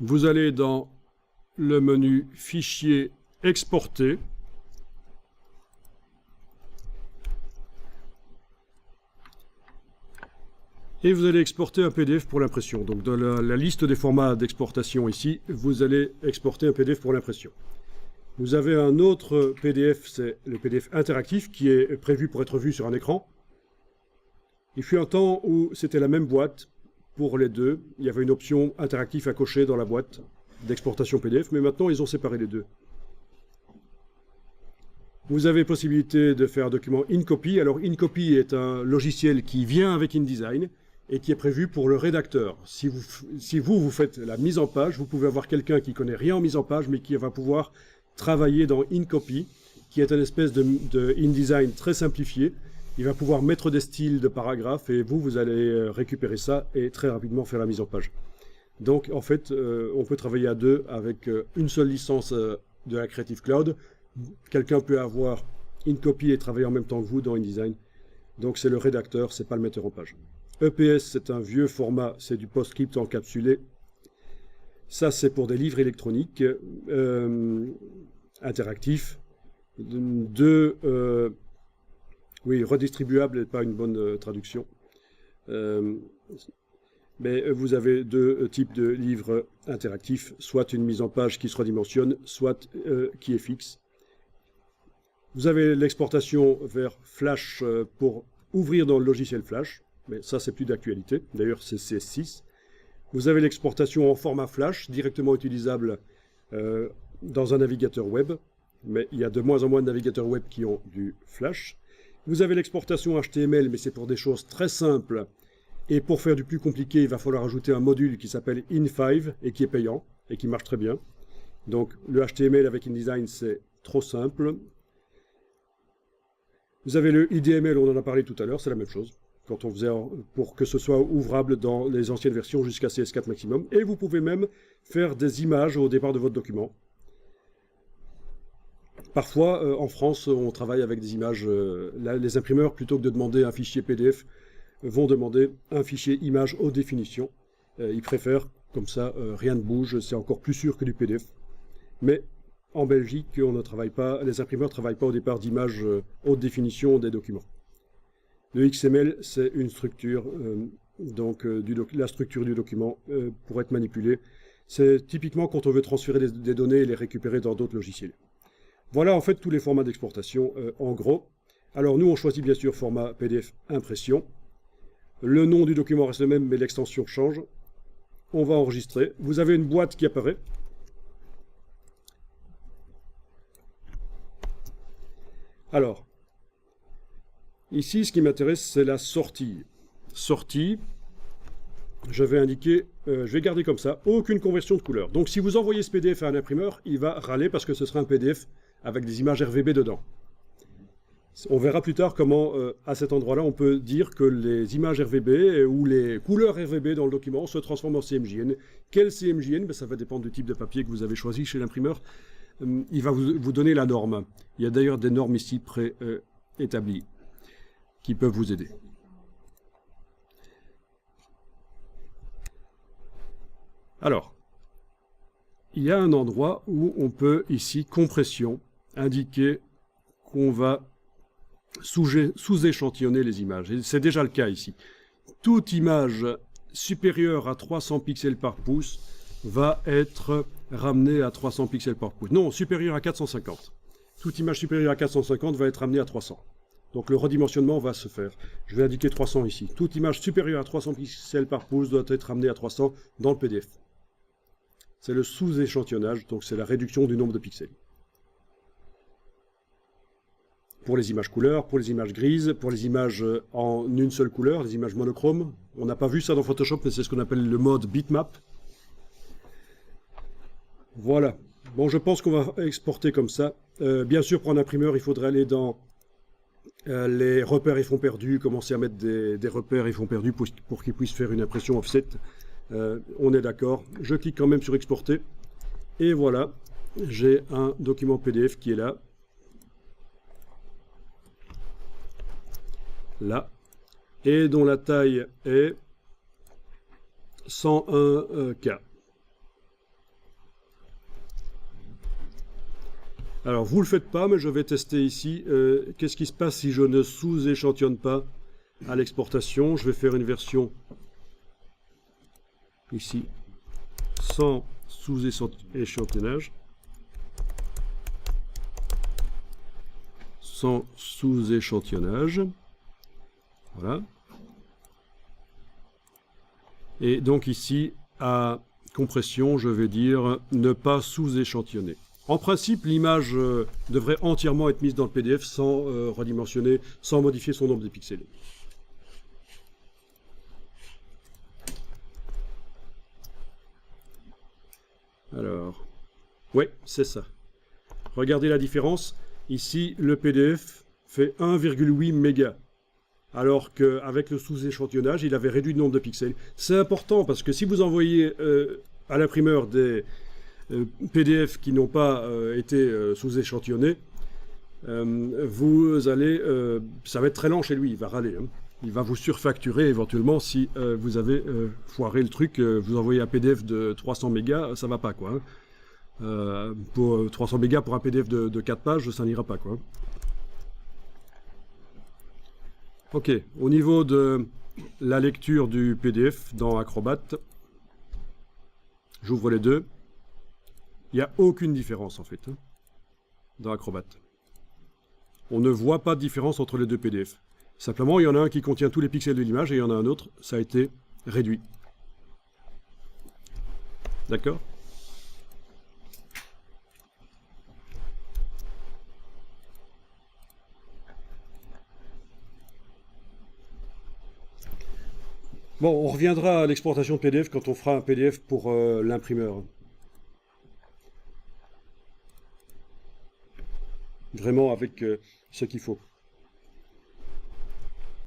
Vous allez dans le menu Fichier exporter. Et vous allez exporter un PDF pour l'impression. Donc dans la liste des formats d'exportation ici, vous allez exporter un PDF pour l'impression. Vous avez un autre PDF, c'est le PDF interactif, qui est prévu pour être vu sur un écran. Il fut un temps où c'était la même boîte pour les deux. Il y avait une option interactif à cocher dans la boîte d'exportation PDF, mais maintenant ils ont séparé les deux. Vous avez possibilité de faire un document InCopy. Alors InCopy est un logiciel qui vient avec InDesign et qui est prévu pour le rédacteur. Si vous faites la mise en page, vous pouvez avoir quelqu'un qui connaît rien en mise en page, mais qui va pouvoir travailler dans InCopy, qui est une espèce de InDesign très simplifié. Il va pouvoir mettre des styles de paragraphes et vous allez récupérer ça et très rapidement faire la mise en page. Donc en fait, on peut travailler à deux avec une seule licence de la Creative Cloud. Quelqu'un peut avoir InCopy et travailler en même temps que vous dans InDesign. Donc c'est le rédacteur, c'est pas le metteur en page. EPS, c'est un vieux format, c'est du PostScript encapsulé. Ça, c'est pour des livres électroniques interactifs. Oui, redistribuable n'est pas une bonne traduction. Mais vous avez deux types de livres interactifs, soit une mise en page qui se redimensionne, soit qui est fixe. Vous avez l'exportation vers Flash pour ouvrir dans le logiciel Flash, mais ça c'est plus d'actualité, d'ailleurs c'est CS6. Vous avez l'exportation en format Flash, directement utilisable dans un navigateur web, mais il y a de moins en moins de navigateurs web qui ont du Flash. Vous avez l'exportation HTML, mais c'est pour des choses très simples. Et pour faire du plus compliqué, il va falloir ajouter un module qui s'appelle In5 et qui est payant et qui marche très bien. Donc le HTML avec InDesign, c'est trop simple. Vous avez le IDML, on en a parlé tout à l'heure, c'est la même chose. Quand on faisait pour que ce soit ouvrable dans les anciennes versions jusqu'à CS4 maximum. Et vous pouvez même faire des images au départ de votre document. Parfois, en France, on travaille avec des images. Les imprimeurs, plutôt que de demander un fichier PDF, vont demander un fichier image haute définition. Ils préfèrent, comme ça, rien ne bouge, c'est encore plus sûr que du PDF. Mais en Belgique, on ne travaille pas, les imprimeurs ne travaillent pas au départ d'images haute définition des documents. Le XML, c'est une structure, la structure du document pour être manipulée. C'est typiquement quand on veut transférer des données et les récupérer dans d'autres logiciels. Voilà en fait tous les formats d'exportation en gros. Alors nous, on choisit bien sûr format PDF impression. Le nom du document reste le même, mais l'extension change. On va enregistrer. Vous avez une boîte qui apparaît. Alors, ici, ce qui m'intéresse, c'est la sortie. Sortie, je vais indiquer, je vais garder comme ça, aucune conversion de couleur. Donc si vous envoyez ce PDF à un imprimeur, il va râler parce que ce sera un PDF avec des images RVB dedans. On verra plus tard comment, à cet endroit-là, on peut dire que les images RVB ou les couleurs RVB dans le document se transforment en CMJN. Quel CMJN? Ça va dépendre du type de papier que vous avez choisi chez l'imprimeur. Il va vous donner la norme. Il y a d'ailleurs des normes ici préétablies qui peuvent vous aider. Alors, il y a un endroit où on peut, ici, compression, indiquer qu'on va sous-échantillonner les images. Et c'est déjà le cas ici. Toute image supérieure à 300 pixels par pouce va être ramenée à 300 pixels par pouce. Non, supérieure à 450. Toute image supérieure à 450 va être ramenée à 300. Donc le redimensionnement va se faire. Je vais indiquer 300 ici. Toute image supérieure à 300 pixels par pouce doit être ramenée à 300 dans le PDF. C'est le sous-échantillonnage, donc c'est la réduction du nombre de pixels. Pour les images couleurs, pour les images grises, pour les images en une seule couleur, les images monochromes. On n'a pas vu ça dans Photoshop, mais c'est ce qu'on appelle le mode bitmap. Voilà. Bon, je pense qu'on va exporter comme ça. Bien sûr, pour un imprimeur, il faudrait aller dans les repères et fonds perdus, commencer à mettre des repères et fonds perdus pour qu'ils puissent faire une impression offset. On est d'accord. Je clique quand même sur exporter. Et voilà, j'ai un document PDF qui est là. Là, et dont la taille est 101K. Alors, vous ne le faites pas, mais je vais tester ici. Qu'est-ce qui se passe si je ne sous-échantillonne pas à l'exportation? Je vais faire une version ici, sans sous-échantillonnage. Sans sous-échantillonnage. Voilà. Et donc ici, à compression, je vais dire ne pas sous-échantillonner. En principe, l'image devrait entièrement être mise dans le PDF sans redimensionner, sans modifier son nombre de pixels. Alors, ouais, c'est ça. Regardez la différence. Ici, le PDF fait 1,8 mégas. Alors qu'avec le sous-échantillonnage, il avait réduit le nombre de pixels. C'est important parce que si vous envoyez à l'imprimeur des PDF qui n'ont pas été sous-échantillonnés, vous allez, ça va être très lent chez lui, il va râler. Hein. Il va vous surfacturer éventuellement si vous avez foiré le truc, vous envoyez un PDF de 300 mégas, ça va pas quoi. Hein. Pour 300 mégas pour un PDF de 4 pages, ça n'ira pas quoi. Ok, au niveau de la lecture du PDF dans Acrobat, j'ouvre les deux. Il n'y a aucune différence en fait hein, dans Acrobat. On ne voit pas de différence entre les deux PDF. Simplement, il y en a un qui contient tous les pixels de l'image et il y en a un autre, ça a été réduit. D'accord ? Bon, on reviendra à l'exportation de PDF quand on fera un PDF pour l'imprimeur. Vraiment avec ce qu'il faut.